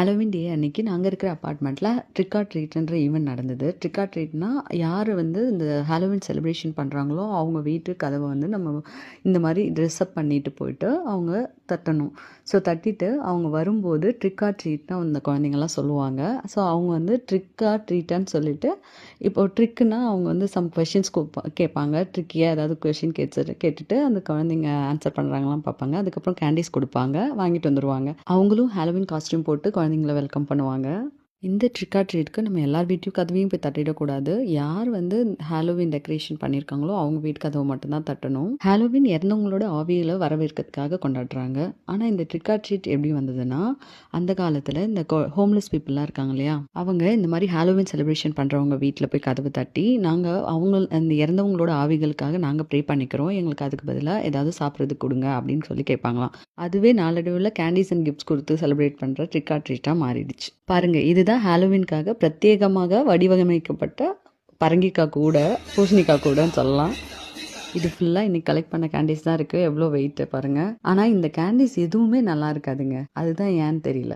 Halloween day அன்னைக்கு நாங்கள் இருக்கிற அப்பார்ட்மெண்ட்டில் ட்ரிக் ஆர் ட்ரீட்ன்ற ஈவெண்ட் நடந்தது. ட்ரிக் ஆர் ட்ரீட்னா யார் வந்து இந்த ஹாலோவின் செலிப்ரேஷன் பண்ணுறாங்களோ அவங்க வீட்டு கதவை வந்து நம்ம இந்த மாதிரி ட்ரெஸ்அப் பண்ணிட்டு போயிட்டு அவங்க தட்டணும். ஸோ தட்டிட்டு அவங்க வரும்போது ட்ரிக் ஆர் ட்ரீட்னா அந்த குழந்தைங்கலாம் சொல்லுவாங்க. ஸோ அவங்க வந்து ட்ரிக் ஆர் ட்ரீட்டான்னு சொல்லிட்டு இப்போ ட்ரிக்குன்னா அவங்க வந்து சம் கொஷின்ஸ் கேட்பாங்க. ட்ரிக்கியாக ஏதாவது கொஷின் கேட்டுட்டு அந்த குழந்தைங்க ஆன்சர் பண்ணுறாங்களாம் பார்ப்பாங்க. அதுக்கப்புறம் கேண்டீஸ் கொடுப்பாங்க, வாங்கிட்டு வந்துடுவாங்க. அவங்களும் ஹாலோவின் காஸ்டியூம் போட்டு குழந்தைங்கள வெல்கம் பண்ணுவாங்க. இந்த ட்ரிக் ஆர் ட்ரீட்க்கு நம்ம எல்லார் வீட்டு கதவையும் போய் தட்டிடக்கூடாது. யார் வந்து ஹாலோவின் டெக்கரேஷன் பண்ணியிருக்காங்களோ அவங்க வீட்டு கதவை மட்டும்தான் தட்டணும். ஹாலோவின் இறந்தவங்களோட ஆவிகளை வரவேற்கிறதுக்காக கொண்டாடுறாங்க. ஆனால் இந்த ட்ரிக் ஆர் ட்ரீட் எப்படி வந்ததுன்னா, அந்த காலத்தில் இந்த ஹோம்லெஸ் பீப்புளெலாம் இருக்காங்க இல்லையா, அவங்க இந்த மாதிரி ஹாலோவின் செலிப்ரேஷன் பண்ணுறவங்க வீட்டில் போய் கதவை தட்டி நாங்கள் அந்த இறந்தவங்களோட ஆவிகளுக்காக நாங்கள் ப்ரே பண்ணிக்கிறோம், எங்களுக்கு அதுக்கு பதிலாக ஏதாவது சாப்பிட்றதுக்கு கொடுங்க அப்படின்னு சொல்லி கேட்பாங்களாம். அதுவே நாளடைவில் கேண்டீஸ் அண்ட் கிஃப்ட்ஸ் கொடுத்து செலிப்ரேட் பண்ணுற ட்ரிக் ஆர் ட்ரீட்டாக மாறிடுச்சு. பாருங்கள், இதுதான் ஹாலோவின்காக பிரத்யேகமாக வடிவமைக்கப்பட்ட பரங்கிக்காய் கூட, பூசணிக்காய் கூடன்னு சொல்லலாம். இது ஃபுல்லாக இன்னைக்கு கலெக்ட் பண்ண கேண்டீஸ் தான் இருக்குது. எவ்வளோ வெயிட்டு பாருங்கள். ஆனால் இந்த கேண்டீஸ் எதுவுமே நல்லா இருக்காதுங்க. அதுதான் ஏன்னு தெரியல.